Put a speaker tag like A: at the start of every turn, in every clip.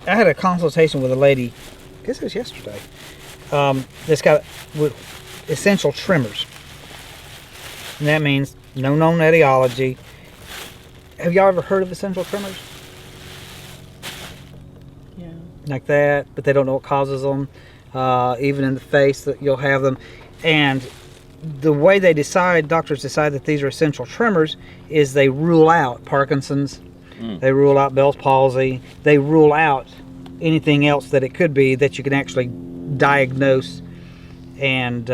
A: I had a consultation with a lady, I guess it was yesterday, that's got essential tremors. And that means no known etiology. Have y'all ever heard of essential tremors?
B: Yeah.
A: Like that, but they don't know what causes them. Even in the face, that you'll have them. And the way doctors decide that these are essential tremors, is they rule out Parkinson's, they rule out Bell's palsy, they rule out anything else that it could be that you can actually diagnose and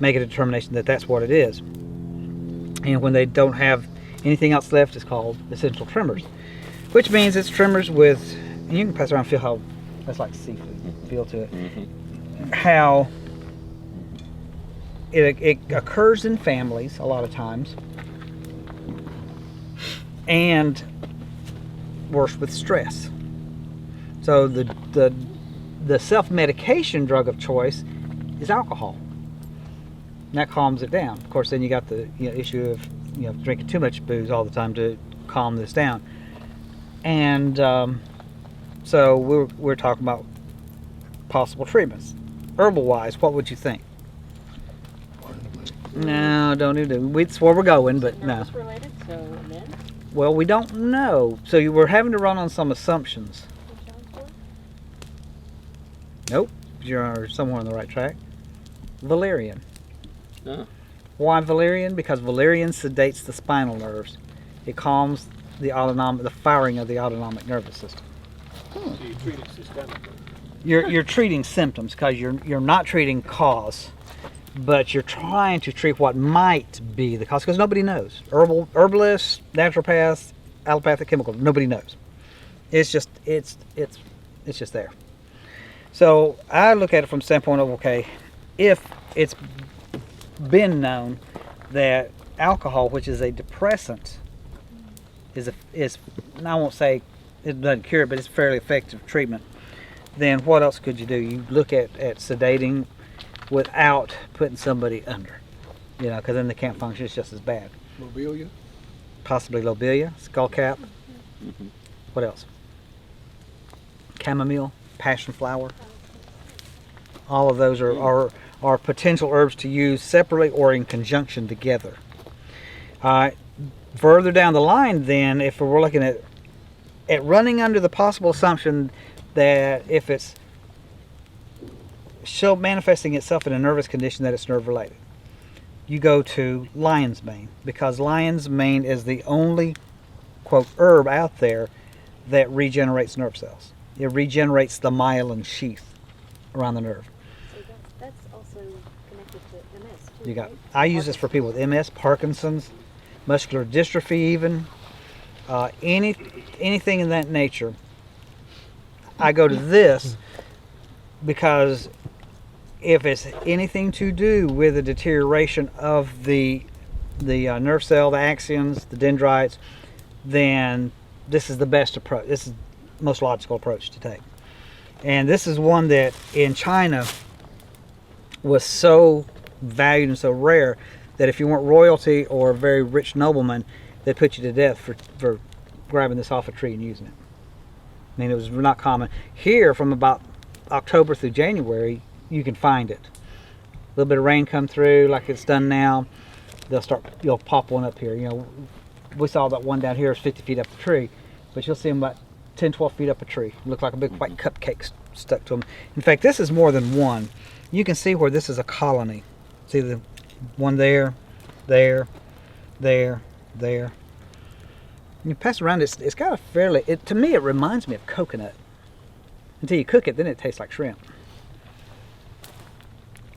A: make a determination that that's what it is. And when they don't have anything else left, it's called essential tremors, which means it's tremors with, and you can pass around and feel how, that's like seafood, feel to it, how it occurs in families a lot of times, and worse with stress. So the self-medication drug of choice is alcohol. And that calms it down. Of course, then you got the issue of drinking too much booze all the time to calm this down. And so we're talking about possible treatments. Herbal-wise, what would you think? No, don't do that. It's where we're going, but no.
B: Nervous related, so men?
A: Well, we don't know. So we're having to run on some assumptions. Nope, you're somewhere on the right track. Valerian. Why valerian? Because valerian sedates the spinal nerves. It calms the firing of the autonomic nervous system.
C: So you treat it systemically.
A: You're treating symptoms, because you're not treating cause, but you're trying to treat what might be the cause, because nobody knows. Herbalists, naturopaths, allopathic chemical, nobody knows. It's just there. So I look at it from the standpoint of, okay, if it's been known that alcohol, which is a depressant, is I won't say it doesn't cure it, but it's a fairly effective treatment, then what else could you do? You look at sedating without putting somebody under, because then they can't function. It's just as bad.
C: Lobelia?
A: Possibly lobelia, skullcap. What else? Chamomile, passion flower. All of those are potential herbs to use separately or in conjunction together. Further down the line, then, if we're looking at running under the possible assumption that if it's manifesting itself in a nervous condition, that it's nerve related, you go to lion's mane, because lion's mane is the only, quote, herb out there that regenerates nerve cells. It regenerates the myelin sheath around the nerve.
D: So that's also connected to MS too,
A: You got.
D: right?
A: I use this for people with MS, Parkinson's, muscular dystrophy, even anything in that nature. I go to this because if it's anything to do with the deterioration of the nerve cell, the axons, the dendrites, then this is the best approach. This is the most logical approach to take. And this is one that in China was so valued and so rare that if you weren't royalty or a very rich nobleman, they'd put you to death for grabbing this off a tree and using it. I mean, it was not common. Here, from about October through January, you can find it. A little bit of rain come through, like it's done now, you'll pop one up here. We saw that one down here is 50 feet up the tree, but you'll see them about 10, 12 feet up a tree. Look like a big white cupcake stuck to them. In fact, this is more than one. You can see where this is a colony. See the one there, there, there, there. You pass it around, it's got a fairly, to me it reminds me of coconut. Until you cook it, then it tastes like shrimp.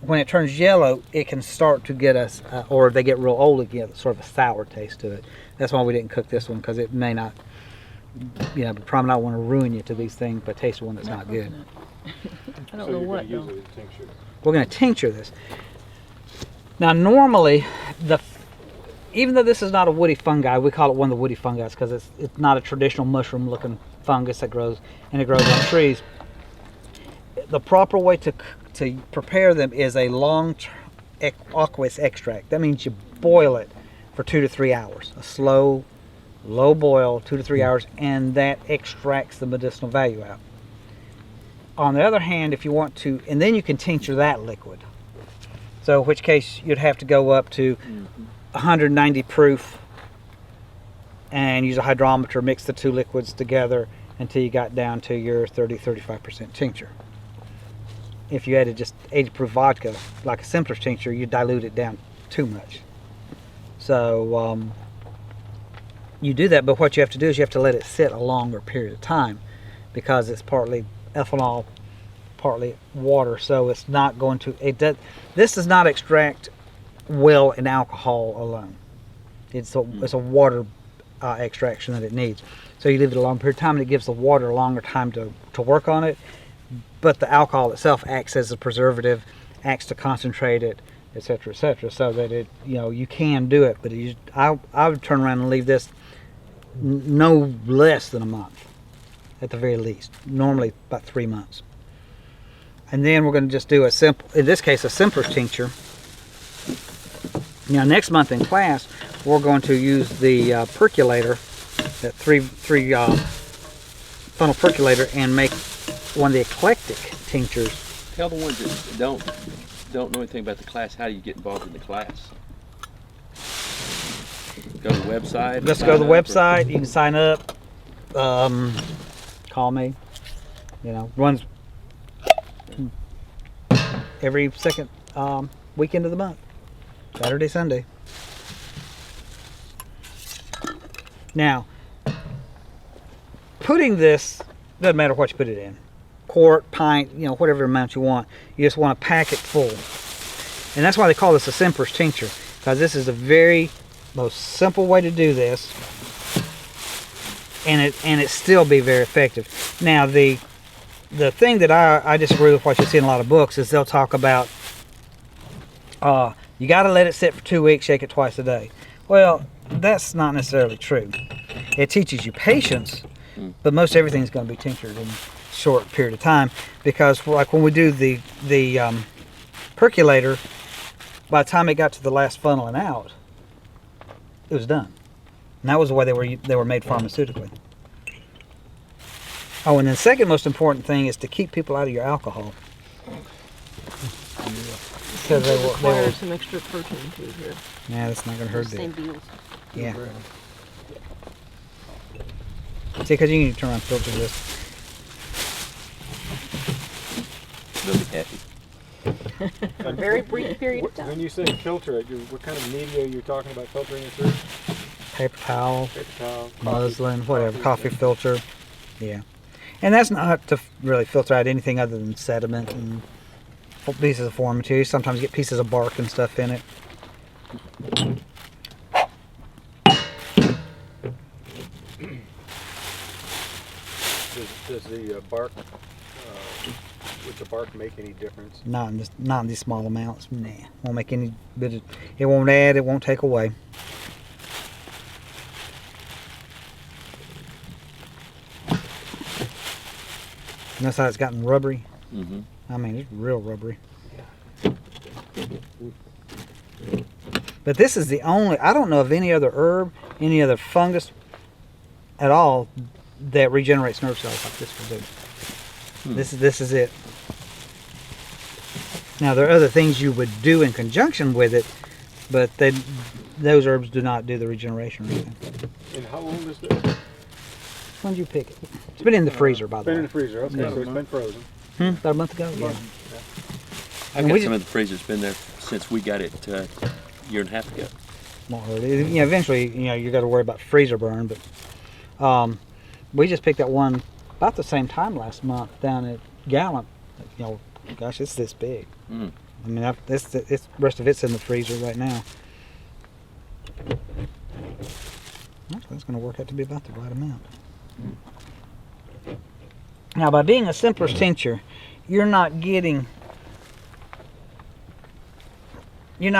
A: When it turns yellow, it can start to get us, or if they get real old, it gets sort of a sour taste to it. That's why we didn't cook this one, because it may not, probably not want to ruin you to these things, but taste one that's not good.
B: I don't know what though.
A: We're going to tincture this. Now normally, even though this is not a woody fungi, we call it one of the woody fungi because it's not a traditional mushroom looking fungus that grows, and it grows on trees. The proper way to prepare them is a long aqueous extract. That means you boil it for 2 to 3 hours, a slow low boil, 2 to 3 hours, and that extracts the medicinal value out. On the other hand, if you want to, and then you can tincture that liquid. So in which case you'd have to go up to 190 proof and use a hydrometer, mix the two liquids together until you got down to your 30-35% tincture. If you added just 80 proof vodka, like a simpler tincture, you dilute it down too much. So you do that, but what you have to do is you have to let it sit a longer period of time because it's partly ethanol, partly water, so it's not going to, this does not extract well in alcohol alone. It's a water extraction that it needs. So you leave it a long period of time and it gives the water a longer time to work on it, but the alcohol itself acts as a preservative, acts to concentrate it, etc., so that it, you can do it, but I would turn around and leave this no less than a month at the very least, normally about 3 months. And then we're going to just do a simple, in this case, a simpler tincture. Now next month in class, we're going to use the percolator, that three funnel percolator, and make one of the eclectic tinctures.
E: Tell the ones that don't know anything about the class, how do you get involved in the class? Go to the website.
A: Let's go to the website. You can sign up. Call me. Runs every second weekend of the month, Saturday, Sunday. Now, putting this, doesn't matter what you put it in, quart, pint, whatever amount you want. You just want to pack it full, and that's why they call this a simpler's tincture, because this is the very most simple way to do this, and it still be very effective. Now the thing that I disagree with what you see in a lot of books is they'll talk about you got to let it sit for 2 weeks, shake it twice a day. Well, that's not necessarily true. It teaches you patience, but most everything's going to be tinctured in a short period of time, because like when we do the percolator, by the time it got to the last funnel and out, it was done. And that was the way they were made pharmaceutically. Oh, and the second most important thing is to keep people out of your alcohol. Because they
B: Require
A: will,
B: some extra protein too here.
A: yeah, that's not going to hurt
B: Same
A: it.
B: deals.
A: Yeah. See, because you need to turn around and filter this.
E: Really happy.
B: For a very brief period of
C: When
B: time.
C: you say filter it, what kind of media you're talking about filtering it through?
A: Paper towel,
C: Paper towel,
A: muslin, whatever, coffee filter. Yeah. And that's not to really filter out anything other than sediment and pieces of foreign material. Sometimes you get pieces of bark and stuff in it.
C: Does the bark, would the bark make any difference?
A: Not in these small amounts. Nah, won't make any bit of. It won't add. It won't take away. Notice how it's gotten rubbery.
E: Mm-hmm.
A: I mean, it's real rubbery. But this is the only. I don't know of any other herb, any other fungus at all that regenerates nerve cells like this will do. This is it. Now there are other things you would do in conjunction with it, but those herbs do not do the regeneration or anything.
C: And how old is this?
A: When did you pick it? It's been in the freezer, by
C: It's
A: the
C: been
A: way.
C: in the freezer, okay, so it's been frozen.
A: About a month ago. Yeah.
E: I've
A: And
E: got
A: we
E: some in the freezer. It's been there since we got it a year and a half ago.
A: Won't hurt it. Eventually, you got to worry about freezer burn, but we just picked that one about the same time last month down at Gallup. Gosh, it's this big.
E: Mm.
A: I mean, the rest of it's in the freezer right now. That's going to work out to be about the right amount. Now, by being a simpler's tincture, you're not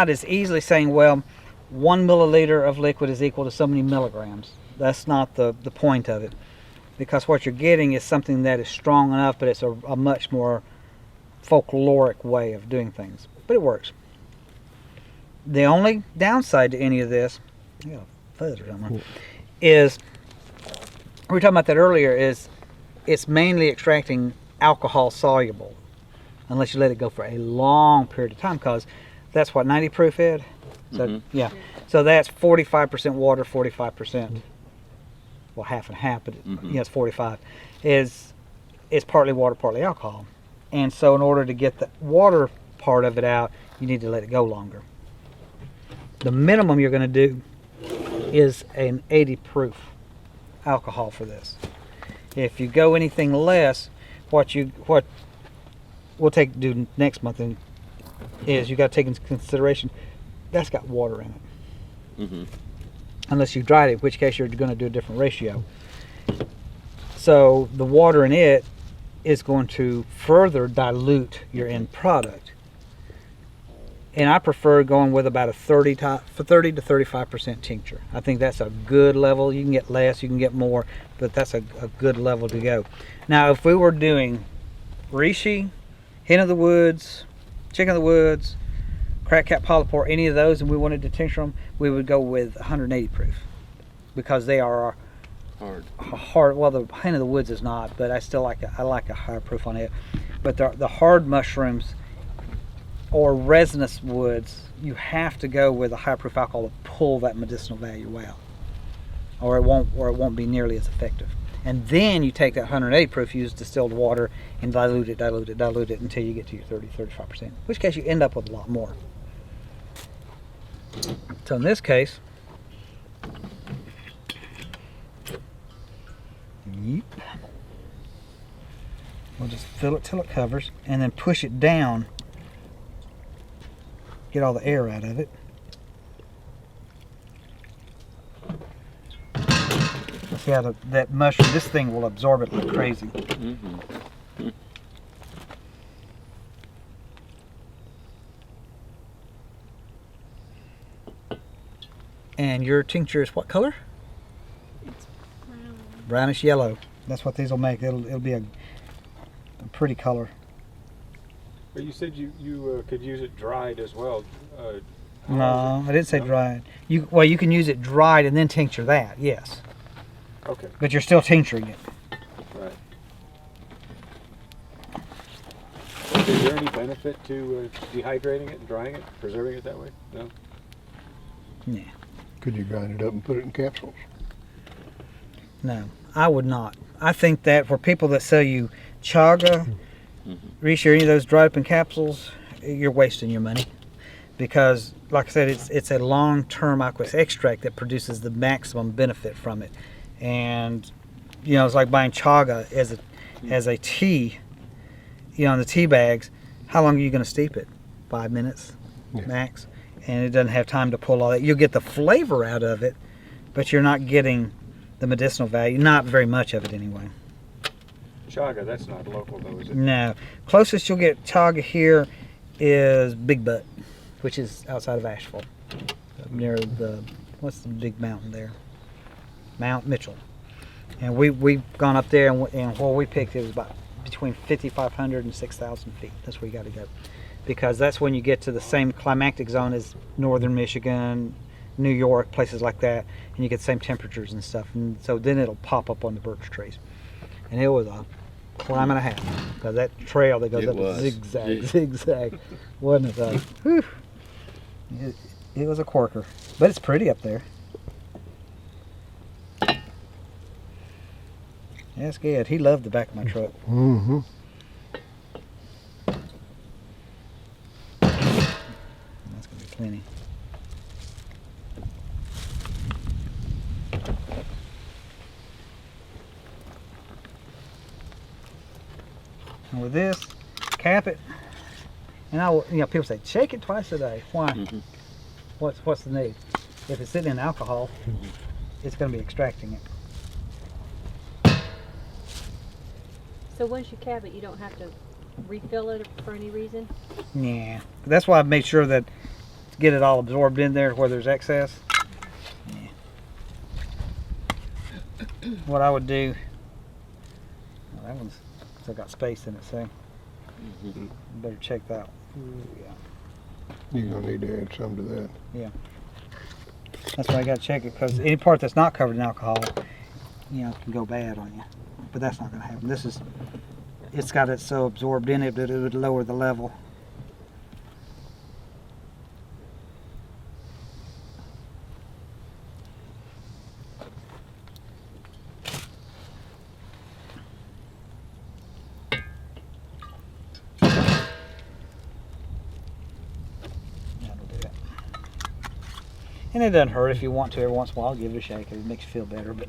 A: as easily saying, well, 1 milliliter of liquid is equal to so many milligrams. That's not the point of it. Because what you're getting is something that is strong enough, but it's a much more folkloric way of doing things. But it works. The only downside to any of this, I got a fuzz or something, is, we were talking about that earlier, is it's mainly extracting alcohol soluble, unless you let it go for a long period of time, because that's what, 90 proof, Ed? So, yeah. So that's 45% water, 45%, well, half and half, but it's 45, is partly water, partly alcohol. And so in order to get the water part of it out, you need to let it go longer. The minimum you're going to do is an 80 proof alcohol for this. If you go anything less, what we'll do next month is you got to take into consideration that's got water in it. Unless you dried it, in which case you're going to do a different ratio. So the water in it is going to further dilute your end product. And I prefer going with about a 30 to 35% tincture. I think that's a good level. You can get less, you can get more, but that's a good level to go. Now, if we were doing reishi, hen of the woods, chicken of the woods, crack cap polypore, any of those, and we wanted to tincture them, we would go with 180 proof, because they are hard. Well, the hen of the woods is not, but I still like a higher proof on it. But the hard mushrooms or resinous woods, you have to go with a high proof alcohol to pull that medicinal value out, or it won't be nearly as effective. And then you take that 180 proof, use distilled water, and dilute it until you get to your 30-35%. In which case you end up with a lot more. So in this case, we'll just fill it till it covers, and then push it down. Get all the air out of it. See how that mushroom, this thing will absorb it like crazy. And your tincture is what color?
D: It's brown.
A: Brownish yellow. That's what these will make. It'll be a pretty color.
C: But you said you could use it dried as well.
A: No, I didn't say
C: No?
A: dried. You can use it dried and then tincture that, yes.
C: Okay.
A: But you're still tincturing it.
C: Right. Is there any benefit to dehydrating it and drying it, preserving it that way? No.
A: Yeah.
F: Could you grind it up and put it in capsules?
A: No, I would not. I think that for people that sell you chaga, reishi, or any of those dried up in capsules, you're wasting your money. Because, like I said, it's a long-term aqueous extract that produces the maximum benefit from it. And, it's like buying chaga as a tea, in the tea bags. How long are you going to steep it? 5 minutes max? And it doesn't have time to pull all that. You'll get the flavor out of it, but you're not getting the medicinal value. Not very much of it anyway.
C: Chaga, that's not local though, is it?
A: No. Closest you'll get chaga here is Big Butt, which is outside of Asheville, near what's the big mountain there? Mount Mitchell. And we've gone up there, and where we picked it was about between 5,500 and 6,000 feet. That's where you got to go, because that's when you get to the same climatic zone as northern Michigan, New York, places like that, and you get the same temperatures and stuff. And so then it'll pop up on the birch trees. And it was a climb and a half, because that trail that goes up is zigzag, wasn't it though? Whew. It was a corker, but it's pretty up there. That's good. He loved the back of my truck.
F: Mm-hmm.
A: That's gonna be plenty. And with this, cap it, and I will, people say shake it twice a day. Why? What's the need? If it's sitting in alcohol, it's going to be extracting it.
D: So once you cap it, you don't have to refill it for any reason?
A: Yeah, that's why I've made sure that to get it all absorbed in there where there's excess. Yeah. What I would do, well, that one's still got space in it, so better check that. Ooh, yeah.
F: You're gonna need to add some to that.
A: Yeah. That's why I got to check it, because any part that's not covered in alcohol, you know, can go bad on you. But that's not going to happen. This is, it's got it so absorbed in it that it would lower the level. That'll do it. And it doesn't hurt if you want to every once in a while. Give it a shake. It makes you feel better. But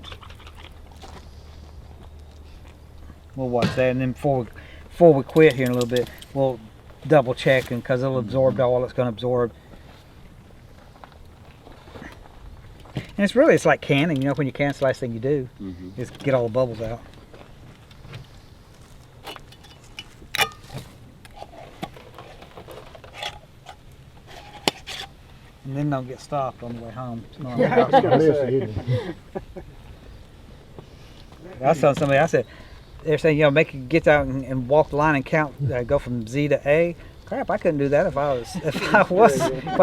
A: we'll watch that, and then before we quit here in a little bit, we'll double check, because it'll absorb all it's going to absorb. And it's like canning. You know, when you can, it's the last thing you do is get all the bubbles out. And then don't get stopped on the way home. No,
C: I was gonna say.
A: I was telling somebody, I said, they're saying, you know, get out and walk the line and count, go from Z to A. Crap, I couldn't do that if I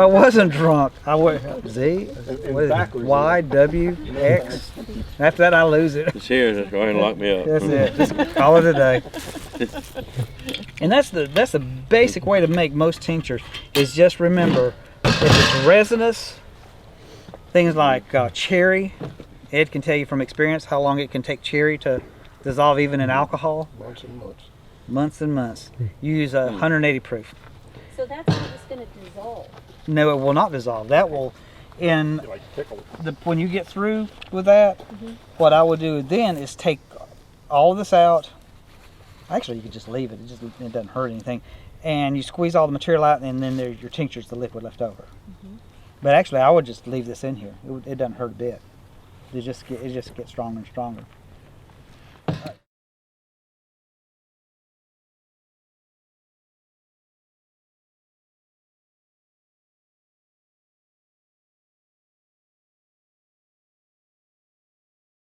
A: wasn't drunk. I would Z, what is it, Y, W, X. After that, I lose it.
E: It's here. Just go ahead and lock me up.
A: That's it. Just call it a day. And that's the basic way to make most tinctures. Is just remember, if it's resinous, things like cherry, Ed can tell you from experience how long it can take cherry to dissolve even in alcohol.
F: Months and months.
A: Months and months. You use 180 proof.
D: So that's not just going to dissolve.
A: No, it will not dissolve. That will,
C: Like pickle.
A: when you get through with that, what I would do then is take all of this out. Actually, you could just leave it. It doesn't hurt anything. And you squeeze all the material out, and then there's your tincture's the liquid left over. But actually, I would just leave this in here. It doesn't hurt a bit. It just gets stronger and stronger.